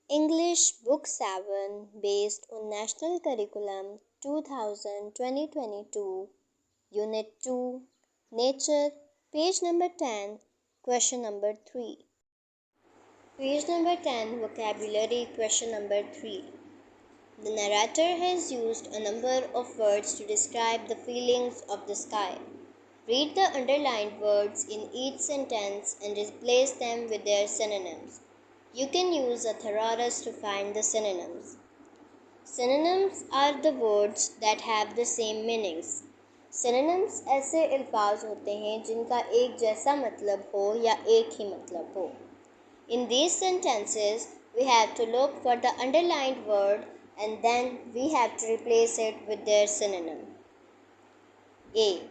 English Book 7 based on National Curriculum 2022, Unit 2, Nature, page number 10, question number 3. Page number 10, Vocabulary, question number 3. The narrator has used a number of words to describe the feelings of the sky. Read the underlined words in each sentence and replace them with their synonyms. You can use a thesaurus to find the synonyms. Synonyms are the words that have the same meanings. Synonyms ऐसे अल्फाज होते हैं जिनका एक जैसा मतलब हो या एक ही मतलब हो. In these sentences, we have to look for the underlined word and then we have to replace it with their synonym. A.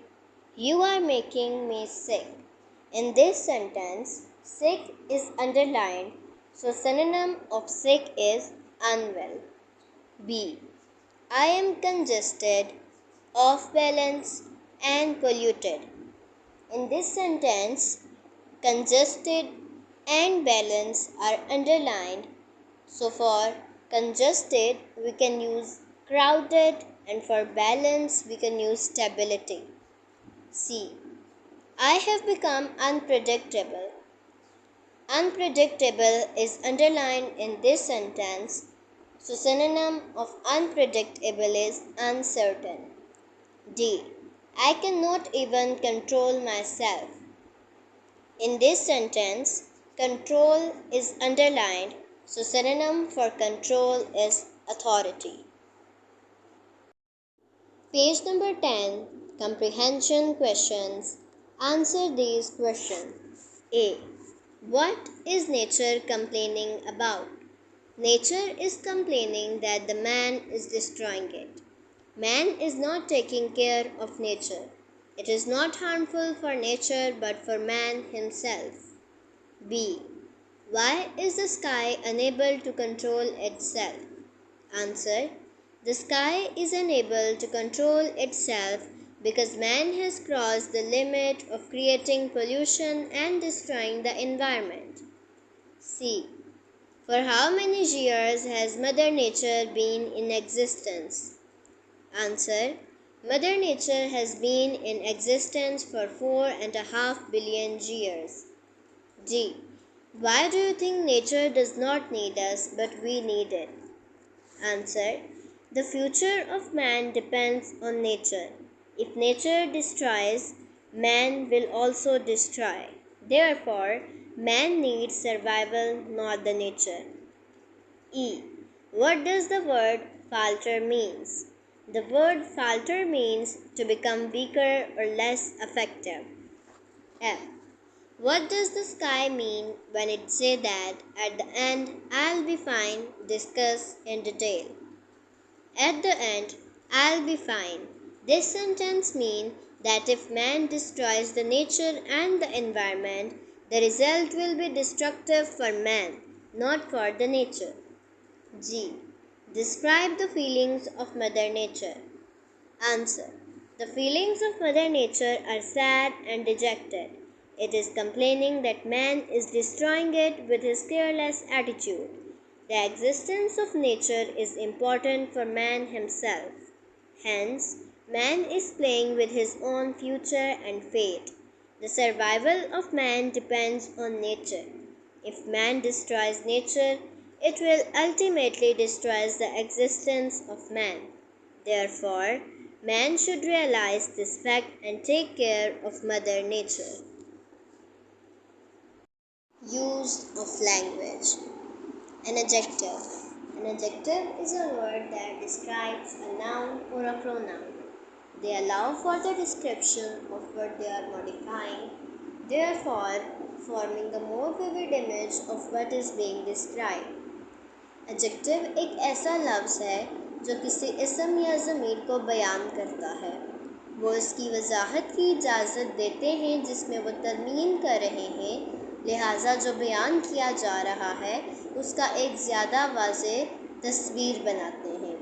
You are making me sick. In this sentence, sick is underlined, so synonym of sick is unwell. B. I am congested, off balance, and polluted. In this sentence, congested and balance are underlined, so for congested we can use crowded and for balance we can use stability. C. I have become unpredictable. Unpredictable is underlined in this sentence, so synonym of unpredictable is uncertain. D. I cannot even control myself. In this sentence, control is underlined, so synonym for control is authority. Page number 10, Comprehension questions. Answer these questions. A. What is nature complaining about? Nature is complaining that the man is destroying it. Man is not taking care of nature. It is not harmful for nature but for man himself. B. Why is the sky unable to control itself? Answer. The sky is unable to control itself because man has crossed the limit of creating pollution and destroying the environment. C. For how many years has Mother Nature been in existence? Answer. Mother Nature has been in existence for 4.5 billion years. D. Why do you think nature does not need us but we need it? Answer. The future of man depends on nature. If nature destroys, man will also destroy. Therefore, man needs survival, not the nature. E. What does the word falter means? The word falter means to become weaker or less effective. F. What does the sky mean when it says that at the end I'll be fine? Discuss in detail. At the end, I'll be fine. This sentence means that if man destroys the nature and the environment, the result will be destructive for man, not for the nature. G. Describe the feelings of Mother Nature. Answer. The feelings of Mother Nature are sad and dejected. It is complaining that man is destroying it with his careless attitude. The existence of nature is important for man himself. Hence, man is playing with his own future and fate. The survival of man depends on nature. If man destroys nature, it will ultimately destroy the existence of man. Therefore, man should realize this fact and take care of Mother Nature. Use of language. An adjective. An adjective is a word that describes a noun or a pronoun. They allow for the description of what they are modifying, therefore forming a more vivid image of what is being described. Adjective एक ऐसा लफ्ज़ है जो किसी इसम या ज़मीर को बयान करता है. वो इसकी वजाहत की इजाज़त देते हैं जिसमें वो तरमीम कर रहे हैं, लिहाजा जो बयान किया जा रहा है उसका एक ज़्यादा वाज़ेह तस्वीर बनाते हैं.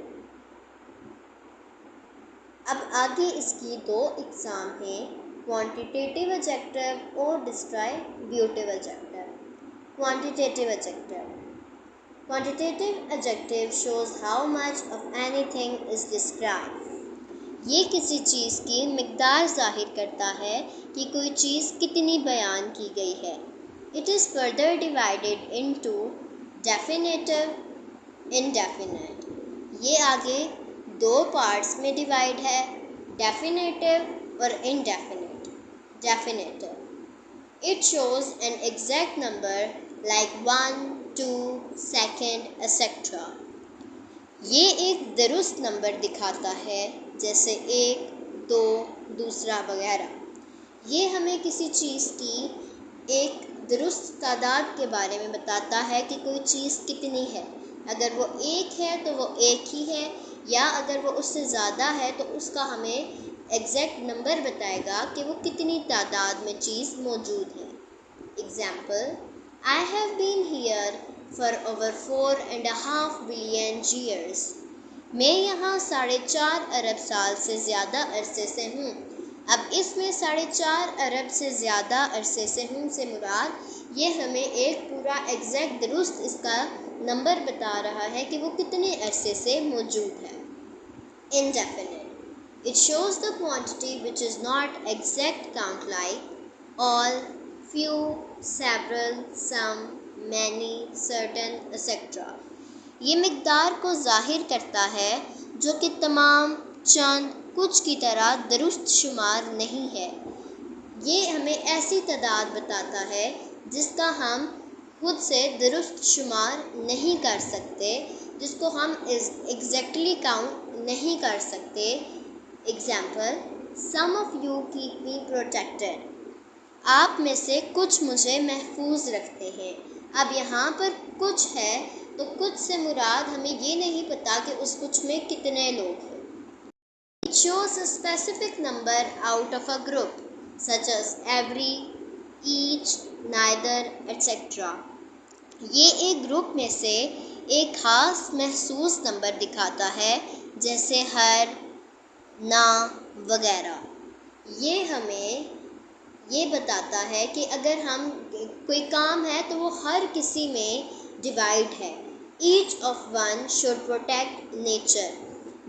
अब आगे इसकी दो इक़साम हैं, क्वांटिटेटिव एडजेक्टिव और distributive adjective. Quantitative adjective. Quantitative adjective shows how much of anything is described. ये किसी चीज़ की मिक़दार ज़ाहिर करता है कि कोई चीज़ कितनी बयान की गई है. It is further divided into definitive, indefinite. ये आगे दो पार्ट्स में डिवाइड है, definitive और indefinite. Definitive. It shows an exact number like 1, 2, second, etc. ये एक दुरुस्त नंबर दिखाता है जैसे 1, 2, दूसरा वगैरह. ये हमें किसी चीज़ की एक दुरुस्त तादाद के बारे में बताता है कि कोई चीज़ कितनी है. अगर वो 1 है तो वो 1 ही है, या अगर वो उससे ज़्यादा है तो उसका हमें एग्जैक्ट नंबर बताएगा कि वो कितनी तादाद में चीज़ मौजूद है. Example, I have been here for over 4.5 billion years. मैं यहाँ 4.5 अरब साल से ज़्यादा अरसे से हूँ. अब इसमें 4.5 अरब से ज़्यादा अरसे से हूँ से मुराद ये हमें एक पूरा एग्जैक्ट दुरुस्त इसका नंबर बता रहा है कि वो कितने अरसे से मौजूद है. Indefinite. It shows the quantity which is not exact count like all, few, several, some, many, certain, etc. ये मिक़दार को ज़ाहिर करता है जो कि तमाम, चंद, कुछ की तरह दुरुस्त शुमार नहीं है. ये हमें ऐसी तादाद बताता है जिसका हम खुद से दुरुस्त शुमार नहीं कर सकते, जिसको हम एग्जैक्टली काउंट नहीं कर सकते. Example, some of you keep me protected. आप में से कुछ मुझे महफूज रखते हैं. अब यहाँ पर कुछ है तो कुछ से मुराद हमें ये नहीं पता कि उस कुछ में कितने लोग हैं. It shows a specific number out of a group such as every, each, neither, etc. ये एक ग्रुप में से एक ख़ास महसूस नंबर दिखाता है जैसे हर, ना वगैरह. ये हमें ये बताता है कि अगर हम कोई काम है तो वो हर किसी में डिवाइड है. Each of one should protect nature.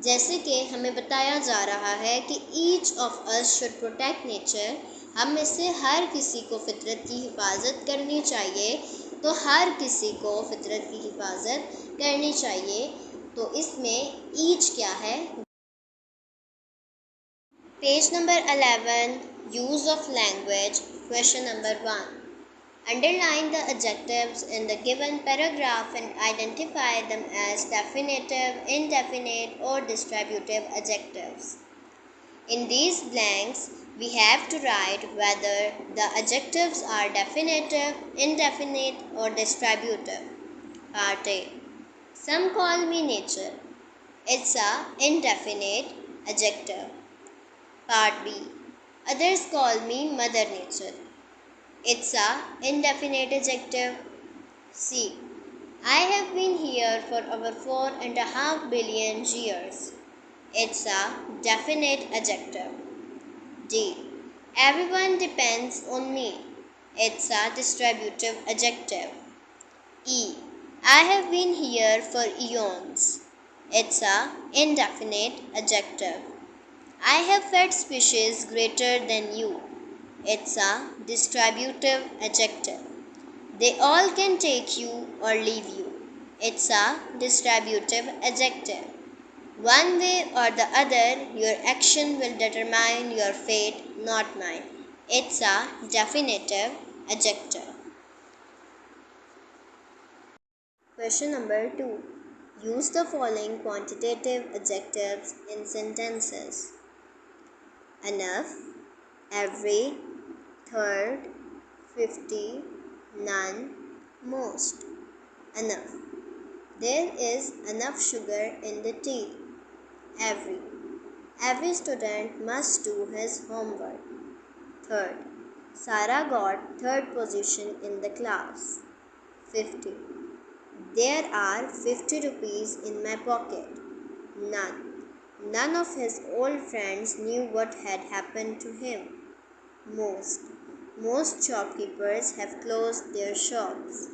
जैसे कि हमें बताया जा रहा है कि each of us should protect nature. हम में से हर किसी को फितरत की हिफाजत करनी चाहिए, तो हर किसी को फितरत की हिफाजत करनी चाहिए. तो इसमें ईच क्या है. Page number 11, use of language. Question number 1. Underline the adjectives in the given paragraph and identify them as definitive, indefinite, or distributive adjectives. In these blanks, we have to write whether the adjectives are definitive, indefinite, or distributive. Part A. Some call me nature. It's a indefinite adjective. Part B. Others call me Mother Nature. It's a indefinite adjective. C. I have been here for over 4.5 billion years. It's a definite adjective. D. Everyone depends on me. It's a distributive adjective. E. I have been here for eons. It's a indefinite adjective. I have fed species greater than you. It's a distributive adjective. They all can take you or leave you. It's a distributive adjective. One way or the other, your action will determine your fate, not mine. It's a definitive adjective. Question number 2. Use the following quantitative adjectives in sentences. Enough, every, third, 50, none, most. Enough. There is enough sugar in the tea. Every. Every student must do his homework. Third. Sarah got third position in the class. 50. There are 50 rupees in my pocket. None. None of his old friends knew what had happened to him. Most. Most shopkeepers have closed their shops.